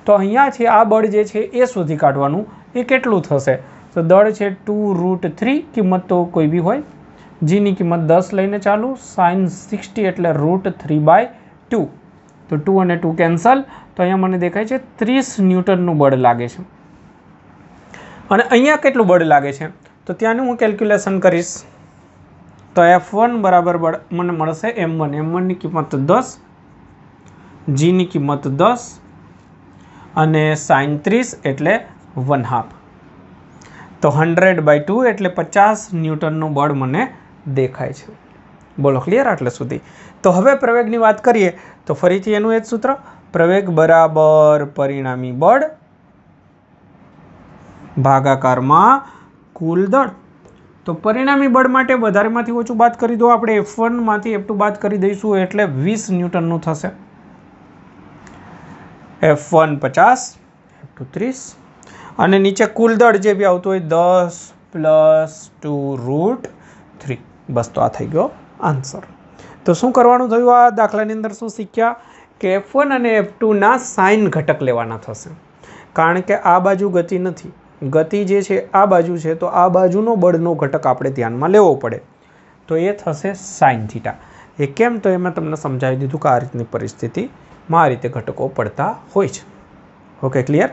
તો અહીંયાથી આ બળ જે છે એ શોધી કાઢવાનું. એ કેટલું થશે? તો દળ છે 2√3, કિંમત તો કોઈ બી હોય. જીની કિંમત 10 લઈને ચાલુ, સાઇન 60 એટલે √3/2. તો 2 અને 2 કેન્સલ. તો અહીંયા મને દેખાય છે 30 ન્યૂટનનું બળ લાગે છે. અને અહીંયા કેટલું બળ લાગે છે તો ત્યાંનું હું કેલ્ક્યુલેશન કરીશ. તો F1 બરાબર બળ મને મળશે m1. m1ની કિંમત 10, જીની કિંમત 10 અને સાઇન 30 એટલે 1/2. તો 100/2 એટલે 50 ન્યૂટનનું બળ મને દેખાય છે. બોલો ક્લિયર આટલે સુધી? તો હવે પ્રવેગની વાત કરીએ તો ફરીથી એનું એ જ સૂત્ર, પ્રવેગ બરાબર પરિણામી બળ ભાગાકારમાં કુલ દળ. તો પરિણામી બળ માટે વધારેમાંથી ઓછું બાદ કરી દો. આપણે F1 માંથી F2 બાદ કરી દઈશું એટલે 20 ન્યૂટનનું થશે. F1 50, F2 30 અને નીચે કુલ દળ જે બી આવતું હોય 10 + 2√3. બસ, તો આ થઈ ગયો આન્સર. તો શું કરવાનું થયું આ દાખલાની અંદર? શું શીખ્યા કે F1 અને F2 ના સાઇન ઘટક લેવાના થશે. કારણ કે આ બાજુ ગતિ નથી, ગતિ જે છે આ બાજુ છે, તો આ બાજુનો બળનો ઘટક આપણે ધ્યાનમાં લેવો પડે. તો એ થશે સાઇન થીટા. એ કેમ? તો એમાં તમને સમજાવી દીધું કે આ રીતની પરિસ્થિતિમાં આ રીતે ઘટકો પડતા હોય છે. Okay, clear?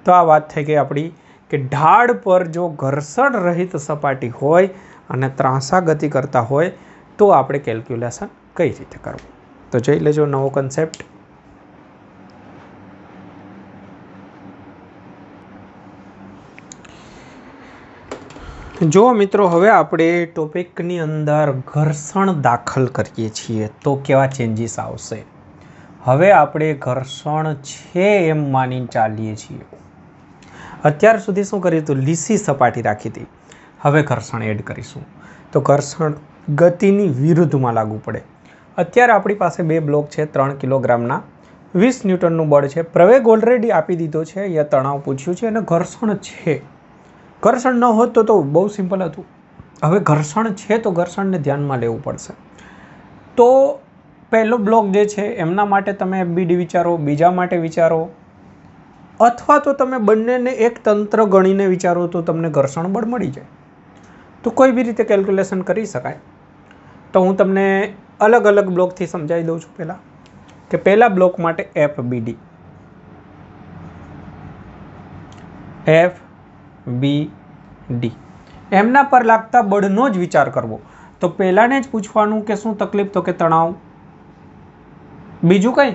તો આ વાત થઈ ગઈ આપણી કે ઢાળ પર જો ઘર્ષણ રહિત સપાટી હોય અને ત્રાંસા ગતિ કરતા હોય તો આપણે કેલ્ક્યુલેશન કઈ રીતે કરવું. તો જોઈ લેજો નવો કન્સેપ્ટ. જો મિત્રો હવે આપણે ટોપિકની અંદર ઘર્ષણ દાખલ કરીએ છીએ તો કેવા ચેન્જીસ આવશે. હવે આપણે ઘર્ષણ છે એમ માની ચાલીએ છીએ. અત્યાર સુધી શું કર્યું હતું, લીસી સપાટી રાખી હતી. હવે ઘર્ષણ એડ કરીશું તો ઘર્ષણ ગતિની વિરુદ્ધમાં લાગુ પડે. અત્યારે આપણી પાસે બે બ્લોક છે, 3 કિલોગ્રામના 20 ન્યૂટનનું બળ છે. પ્રવેગ ઓલરેડી આપી દીધો છે, અહીંયા તણાવ પૂછ્યું છે અને ઘર્ષણ છે. ઘર્ષણ ન હોત તો બહુ સિમ્પલ હતું. હવે ઘર્ષણ છે તો ઘર્ષણને ધ્યાનમાં લેવું પડશે. તો પહેલો બ્લોક જે છે એમના માટે તમે FBD વિચારો, બીજા માટે વિચારો, અથવા તો તમે બંનેને એક તંત્ર ગણીને વિચારો તો તમને ઘર્ષણ બળ મળી જાય. તો કોઈ બી રીતે કેલ્ક્યુલેશન કરી શકાય. તો હું તમને અલગ અલગ બ્લોકથી સમજાવી દઉં છું. પહેલાં કે પહેલા બ્લોક માટે FBD, એમના પર લાગતા બળનો જ વિચાર કરવો. તો પહેલાને જ પૂછવાનું કે શું તકલીફ, તો કે તણાવ. બીજું કંઈ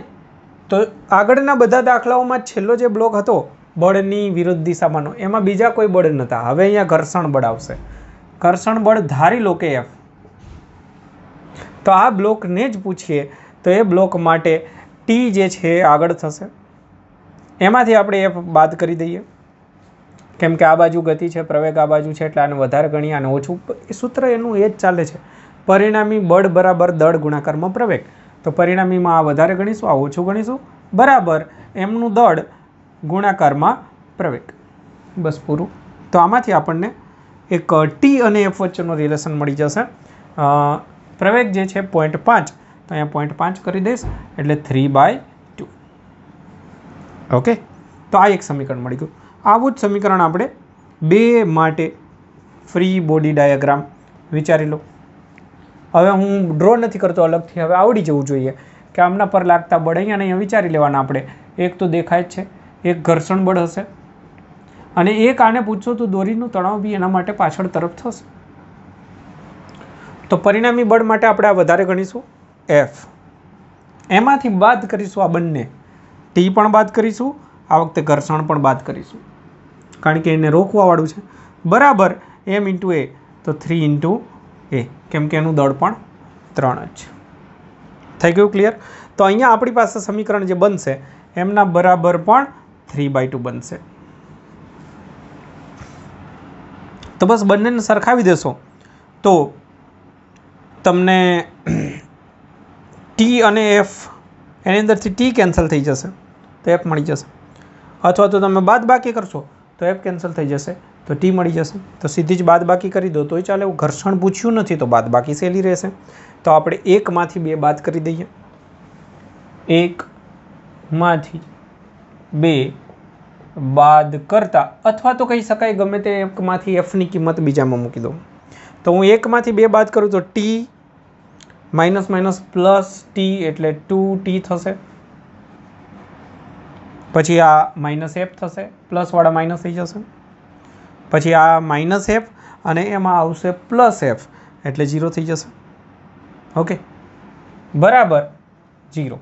તો આગળના બધા દાખલાઓમાં છેલ્લો જે બ્લોક હતો બળની વિરુદ્ધ દિશામાંનો, એમાં બીજા કોઈ બળ નહોતા. હવે અહીંયા ઘર્ષણ બળ આવશે. ઘર્ષણ બળ ધારી લો કે F. તો આ બ્લોકને જ પૂછીએ તો એ બ્લોક માટે T જે છે આગળ થશે. એમાંથી આપણે F બાદ કરી દઈએ, કેમ કે આ બાજુ ગતિ છે, પ્રવેગ આ બાજુ છે, એટલે આને વધારે ગણીએ અને ઓછું. એ સૂત્ર એનું એ જ ચાલે છે. પરિણામી બળ બરાબર દળ ગુણાકારમાં પ્રવેગ. તો પરિણામીમાં આ વધારે ગણીશું, આ ઓછું ગણીશું, બરાબર એમનું દળ ગુણાકારમાં પ્રવેગ. બસ પૂરું. તો આમાંથી આપણને એક T અને F વચ્ચેનો રિલેશન મળી જશે. પ્રવેગ જે છે 0.5, તો અહીંયા 0.5 કરી દઈશ એટલે 3/2. ઓકે, તો આ એક સમીકરણ મળી ગયું. આવું જ સમીકરણ આપણે બે માટે ફ્રી બોડી ડાયાગ્રામ વિચારી લો. હવે હું ડ્રો નથી કરતો અલગથી, હવે આવડી જવું જોઈએ કે આમના પર લાગતા બળ અહીંયા વિચારી લેવાના આપણે. એક તો દેખાય જ છે, એક ઘર્ષણ બળ હશે અને એક આને પૂછશો તો દોરીનું તણાવ બી એના માટે પાછળ તરફ થશે. તો પરિણામી બળ માટે આપણે આ વધારે ગણીશું F. એમાંથી બાદ કરીશું આ બંને, T પણ બાદ કરીશું, આ વખતે ઘર્ષણ પણ બાદ કરીશું, કારણ કે એને રોકવાવાળું છે. બરાબર M × A, તો 3 × A, કેમ કે એનું દળ પણ 3 જ છે. થઈ ગયું ક્લિયર? તો અહીંયા આપણી પાસે સમીકરણ જે બનશે એમના બરાબર પણ 3/2 બનશે. તો બસ બંનેને સરખાવી દેશો તો તમને T અને F, એની અંદરથી T કેન્સલ થઈ જશે તો F મળી જશે, અથવા તો તમે બાદ બાકી કરશો તો F કેન્સલ થઈ જશે તો T મળી જશે. તો સીધી જ બાદ બાકી કરી દો તોય ચાલે. ઘર્ષણ પૂછ્યું નથી તો બાદ બાકી સહેલી રહેશે. તો આપણે 1માંથી 2 બાદ કરી દઈએ. 1માંથી 2 બાદ કરતા, અથવા તો કહી શકાય ગમે તે એકમાંથી Fની કિંમત બીજામાં મૂકી દો. તો હું 1માંથી 2 બાદ કરું તો T minus minus plus T એટલે 2T થશે. પછી આ માઇનસ F થશે, પ્લસવાળા માઇનસ થઈ જશે. પછી આ માઇનસ F અને એમાં આવશે પ્લસ F એટલે 0 થઈ જશે. ઓકે, બરાબર 0.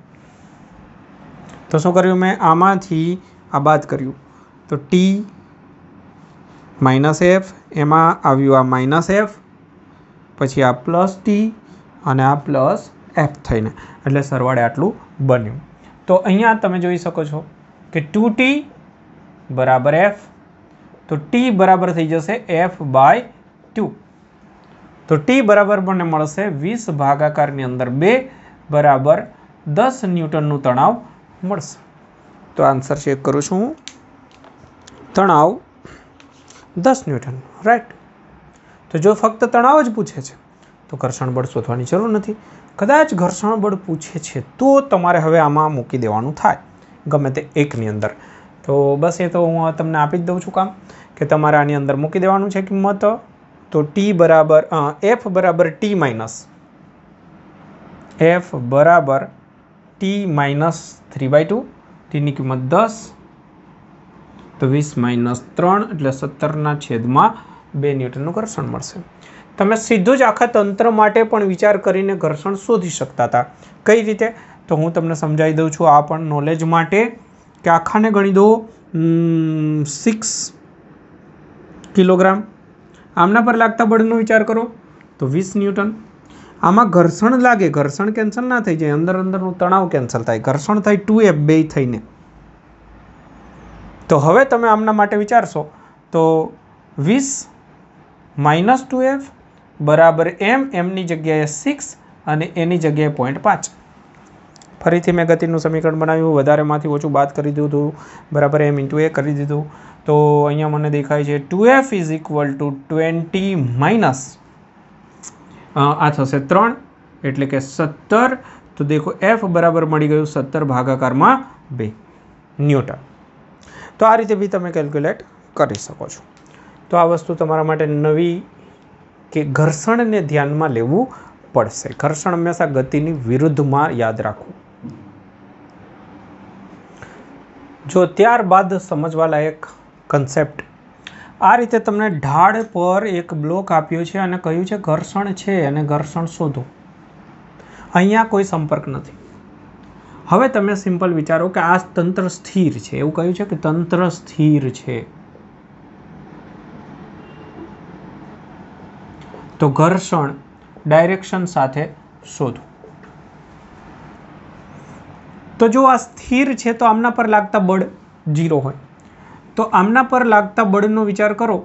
તો શું કર્યું મેં, આમાંથી આ બાદ કર્યું તો T માઇનસ F, એમાં આવ્યું આ માઇનસ F, પછી આ પ્લસ T અને આ પ્લસ F થઈને, એટલે સરવાળે આટલું બન્યું. તો અહીંયા તમે જોઈ શકો છો કે 2T બરાબર F, તો T બરાબર થઈ જશે F/2. તો T બરાબર મને મળશે 20 ભાગાકારની અંદર 2 બરાબર 10 ન્યૂટનનું તણાવ મળશે. તો આન્સર ચેક કરું છું હું, તણાવ 10 ન્યૂટન, રાઈટ. તો જો ફક્ત તણાવ જ પૂછે છે તો ઘર્ષણ બળ શોધવાની જરૂર નથી. કદાચ ઘર્ષણ બળ પૂછે છે તો તમારે હવે આમાં મૂકી દેવાનું થાય ગમે તે એકની અંદર. તો બસ એ તો હું તમને આપી જ દઉં છું કામ, કે તમારે આની અંદર મૂકી દેવાનું છે કિંમત. તો T બરાબર F બરાબર T માઇનસ F બરાબર T માઇનસ 3/2, Tની કિંમત 10, તો 20 - 3 એટલે 17/2 ન્યૂટનનું ઘર્ષણ મળશે. તમે સીધું જ આખા તંત્ર માટે પણ વિચાર કરીને ઘર્ષણ શોધી શકતા હતા. કઈ રીતે? તો હું તમને સમજાવી દઉં છું. આ પણ નોલેજ માટે કે આખાને ગણી દો 6 કિલોગ્રામ आमना पर लागता बळनो विचार करो तो 20 न्यूटन। आमां घर्षण लागे, घर्षण केन्सल ना थई जाय, अंदर अंदरनुं तणाव केन्सल थाय, घर्षण थाय 2F बेय थईने। तो हवे तमे आमना माटे विचारशो तो 20 - 2F बराबर m, m नी जग्याए 6 અને એની જગ્યાએ 0.5। ફરીથી મેં ગતિનું સમીકરણ બનાવ્યું, વધારેમાંથી ઓછું બાદ કરી દીધું, બરાબર m × a કરી દીધું। તો અહીંયા મને દેખાય છે 2F = 20 માઇનસ આ થશે 3 એટલે કે 17। તો દેખો F બરાબર મળી ગયું 17 ભાગાકારમાં 2 ન્યૂટન। તો આ રીતે બી તમે કેલ્ક્યુલેટ કરી શકો છો। તો આ વસ્તુ તમારા માટે નવી કે ઘર્ષણને ધ્યાનમાં લેવું પડશે। ઘર્ષણ હંમેશા ગતિની વિરુદ્ધમાં યાદ રાખવું। જો ત્યારબાદ સમજવા લાયક કન્સેપ્ટ, આ રીતે તમને ઢાળ પર એક બ્લોક આપ્યો છે અને કહ્યું છે ઘર્ષણ છે અને ઘર્ષણ શોધો। અહીંયા કોઈ સંપર્ક નથી। હવે તમે સિમ્પલ વિચારો કે આ તંત્ર સ્થિર છે, એવું કહ્યું છે કે તંત્ર સ્થિર છે, તો ઘર્ષણ ડાયરેક્શન સાથે શોધો। તો જો આ સ્થિર છે તો આમના પર લાગતા બળ 0 હોય, તો આમના પર લાગતા બળનો વિચાર કરો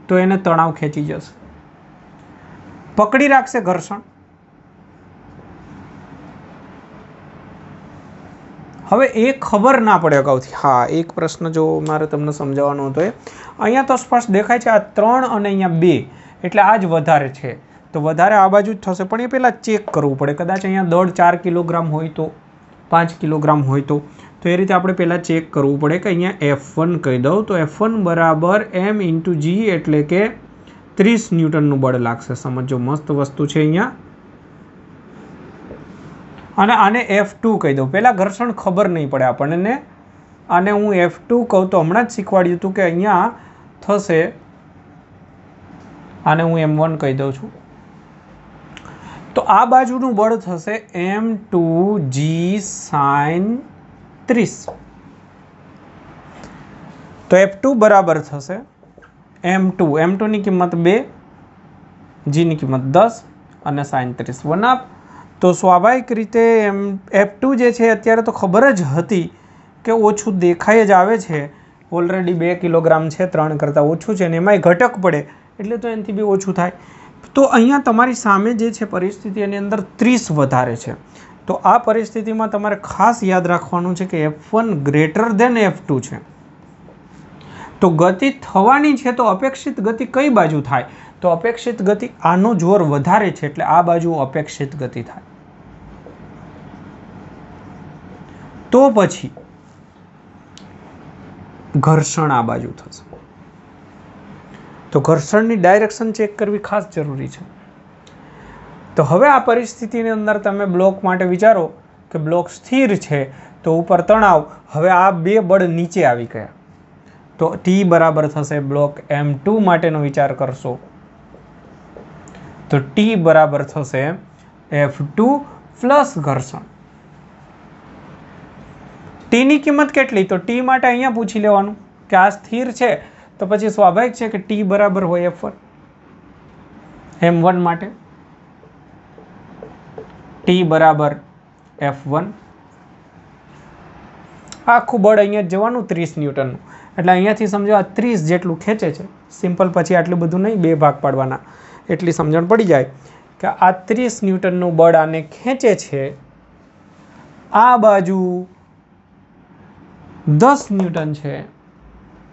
તો એને તણાવ ખેંચી જશે, પકડી રાખશે ઘર્ષણ। હવે એ ખબર ના પડે અગાઉથી। હા, એક પ્રશ્ન જો મારે તમને સમજાવવાનો હતો, અહીંયા તો સ્પષ્ટ દેખાય છે આ 3 અને અહીંયા 2 એટલે આ જ વધારે છે, તો વધારે આ બાજુ જ થશે, પણ એ પહેલાં ચેક કરવું પડે। કદાચ અહીંયા દળ 4 કિલોગ્રામ હોય તો 5 કિલોગ્રામ હોય તો એ રીતે આપણે પહેલાં ચેક કરવું પડે કે અહીંયા F1 કહી દઉં તો F1 બરાબર m × g એટલે કે 30 ન્યૂટનનું બળ લાગશે। સમજો, મસ્ત વસ્તુ છે અહીંયા। અને આને F2 કહી દઉં, પહેલાં ઘર્ષણ ખબર નહીં પડે આપણને, આને હું F2 કહું તો હમણાં જ શીખવાડ્યું હતું કે અહીંયા થશે, આને હું M1 કહી દઉં છું, તો આ બાજુનું બળ થશે m2g sin 30। તો F2 બરાબર થશે m2 ની કિંમત 2, g ની કિંમત 10 અને sin 30 1/2। તો સ્વાભાવિક રીતે F2 જે છે અત્યારે તો ખબર જ હતી કે ઓછું દેખાઈ જ આવે છે, ઓલરેડી 2 કિલોગ્રામ છે, 3 કરતાં ઓછું છે, અને એમાંય ઘટક પડે એટલે તો એનાથી બી ઓછું થાય। તો અહીંયા તમારી સામે જે છે પરિસ્થિતિ એની અંદર 30 વધારે છે, તો આ પરિસ્થિતિમાં તમારે ખાસ યાદ રાખવાનું છે કે F1 > F2 છે। તો ગતિ થવાની છે તો અપેક્ષિત ગતિ કઈ બાજુ થાય, તો અપેક્ષિત ગતિ આનો જોર વધારે છે એટલે આ બાજુ અપેક્ષિત ગતિ થાય। તો પછી ઘર્ષણ આ બાજુ થશે, તો ઘર્ષણની ડાયરેક્શન ચેક કરવી ખાસ જરૂરી છે। તો હવે આ પરિસ્થિતિની અંદર તમે બ્લોક માટે વિચારો કે બ્લોક સ્થિર છે તો ઉપર તણાવ, હવે આ બે બળ નીચે આવી ગયા, તો T બરાબર થશે બ્લોક M2 માટેનો વિચાર કરશો તો T બરાબર થશે F2 પ્લસ ઘર્ષણ। T ની કિંમત કેટલી, તો T માટે અહીંયા પૂછી લેવાનું કે આ સ્થિર છે તો પછી સ્વાભાવિક છે કે T બરાબર હોય F1। M1 માટે T બરાબર F1, આખું બળ અહીંયા જવાનું 30 ન્યૂટનનું, એટલે અહીંયાથી સમજો આ 30 જેટલું ખેંચે છે, સિમ્પલ, પછી આટલું બધું નહીં, 2 ભાગ પાડવાના, એટલી સમજણ પડી જાય કે આ 30 ન્યૂટનનું બળ આને ખેંચે છે, આ બાજુ 10 ન્યૂટન છે,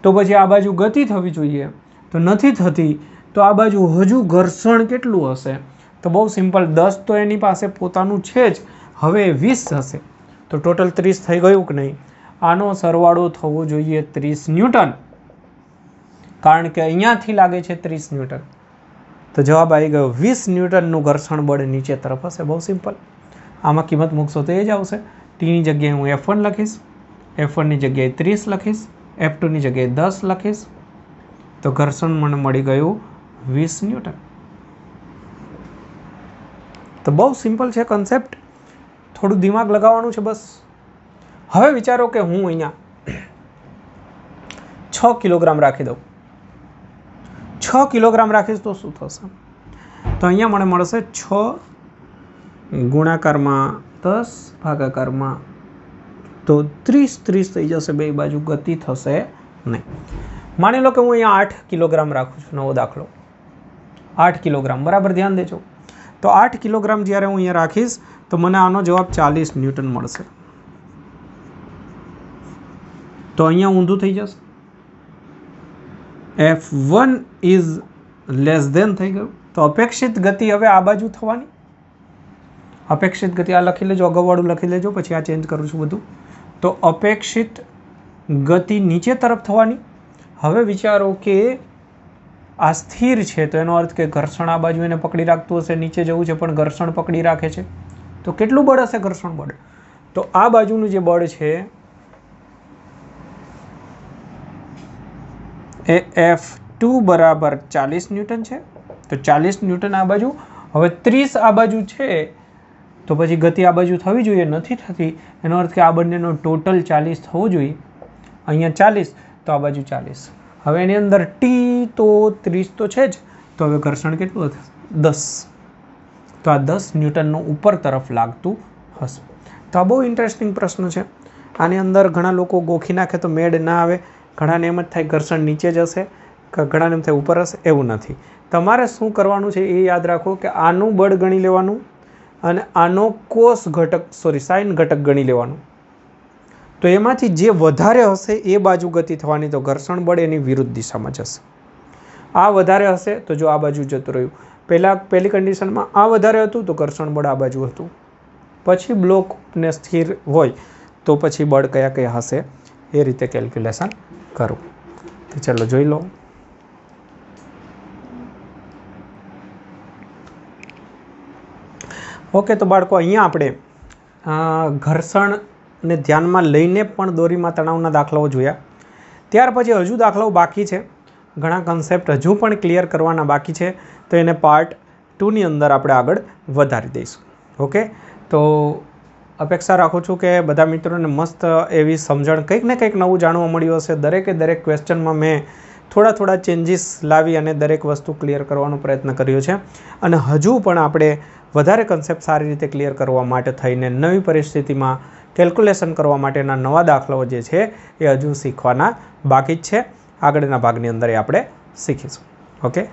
તો પછી આ બાજુ ગતિ થવી જોઈએ તો નથી થતી, તો આ બાજુ હજુ ઘર્ષણ કેટલું હશે, તો બહુ સિમ્પલ, 10 તો એની પાસે પોતાનું છે જ, હવે 20 હશે, તો ટોટલ 30 થઈ ગયું કે નહીં। આનો સરવાળો થવો જોઈએ 30 ન્યૂટન, કારણ કે અહીંયાથી લાગે છે 30 ન્યૂટન, તો જવાબ આવી ગયો 20 ન્યૂટનનું ઘર્ષણ બળ નીચે તરફ હશે। બહુ સિમ્પલ, આમાં કિંમત મૂકશો તો એ જ આવશે। ટીની જગ્યાએ હું F1 લખીશ, F1 ની જગ્યાએ 30 લખીશ, F2 ની જગ્યાએ 10 લખીશ, તો ઘર્ષણ મને મળી ગયું 20 ન્યૂટન। તો બહુ સિમ્પલ છે કન્સેપ્ટ, થોડું દિમાગ લગાવવાનું છે બસ। હવે વિચારો કે હું અહીંયા 6 કિલોગ્રામ રાખી દઉં, 6 કિલોગ્રામ રાખીશ તો શું થશે? તો અહીંયા મને મળશે 6 ગુણાકારમાં 10 ભાગાકારમાં તો 30 થઈ જશે, બે બાજુ ગતિ થશે નહીં. માની લો કે હું અહીંયા 8 કિલોગ્રામ રાખું છું, નવો દાખલો 8 કિલોગ્રામ, બરાબર ધ્યાન દેજો. તો 8 કિલોગ્રામ જ્યારે હું અહીંયા રાખીશ તો મને આનો જવાબ 40 ન્યૂટન મળશે. તો અહીંયા ઊંધું થઈ જશે, F1 ઇઝ લેસ ધેન થઈ ગયું. તો અપેક્ષિત ગતિ હવે આ બાજુ થવાની, અપેક્ષિત ગતિ આ લખી લેજો, અગાઉવાળું લખી લેજો, પછી આ ચેન્જ કરું છું બધું. તો અપેક્ષિત ગતિ નીચે તરફ થવાની. હવે વિચારો કે આ સ્થિર છે તો એનો અર્થ કે ઘર્ષણ આ બાજુ એને પકડી રાખતું હશે, નીચે જવું છે પણ ઘર્ષણ પકડી રાખે છે, તો કેટલું બળ હશે ઘર્ષણ બળ? તો આ બાજુનું જે બળ છે એ F2 બરાબર 40 ન્યૂટન છે. તો 40 ન્યૂટન આ બાજુ. હવે 30 આ બાજુ છે તો પછી ગતિ આ બાજુ થવી જોઈએ, નથી થતી. એનો અર્થ કે આ બંનેનો ટોટલ 40 થવો જોઈએ. અહીંયા 40 તો આ બાજુ 40. હવે એની અંદર ટી તો 30 તો છે જ, તો હવે ઘર્ષણ કેટલું હશે? 10. તો આ 10 ન્યૂટનનું ઉપર તરફ લાગતું હશે. તો આ બહુ ઇન્ટરેસ્ટિંગ પ્રશ્ન છે. આની અંદર ઘણા લોકો ગોખી નાખે તો મેળ ના આવે. ઘણાને એમ જ થાય ઘર્ષણ નીચે જ હશે, ઘણાને એમ થાય ઉપર હશે. એવું નથી. તમારે શું કરવાનું છે એ યાદ રાખો કે આનું બળ ગણી લેવાનું અને આનો કોસ ઘટક સાઇન ઘટક ગણી લેવાનું. તો એમાંથી જે વધારે હશે એ બાજુ ગતિ થવાની, તો ઘર્ષણ બળ એની વિરુદ્ધ દિશામાં જશે. આ વધારે હશે તો જો આ બાજુ જતું રહ્યું, પહેલી કન્ડિશનમાં આ વધારે હતું તો ઘર્ષણ બળ આ બાજુ હતું. પછી બ્લોકને સ્થિર હોય તો પછી બળ કયા કયા હશે એ રીતે કેલ્ક્યુલેશન કરું. તો ચાલો જોઈ લો. ઓકે, તો બાળકો અહીંયા આપણે ઘર્ષણને ધ્યાનમાં લઈને પણ દોરીમાં તણાવના દાખલાઓ જોયા. ત્યાર પછી હજુ દાખલાઓ બાકી છે, ઘણા કન્સેપ્ટ હજુ પણ ક્લિયર કરવાના બાકી છે, તો એને પાર્ટ 2ની અંદર આપણે આગળ વધારી દઈશું. ઓકે, તો અપેક્ષા રાખું છું કે બધા મિત્રોને મસ્ત એવી સમજણ, કંઈક ને કંઈક નવું જાણવા મળ્યું હશે. દરેક ક્વેશ્ચનમાં મેં થોડા ચેન્જીસ લાવી અને દરેક વસ્તુ ક્લિયર કરવાનો પ્રયત્ન કર્યો છે. અને હજુ પણ આપણે વધારે કન્સેપ્ટ સારી રીતે ક્લિયર કરવા માટે થઈને નવી પરિસ્થિતિમાં કેલ્ક્યુલેશન કરવા માટેના નવા દાખલાઓ જે છે એ હજુ શીખવાના બાકી જ છે. આગળના ભાગની અંદર એ આપણે શીખીશું. ઓકે.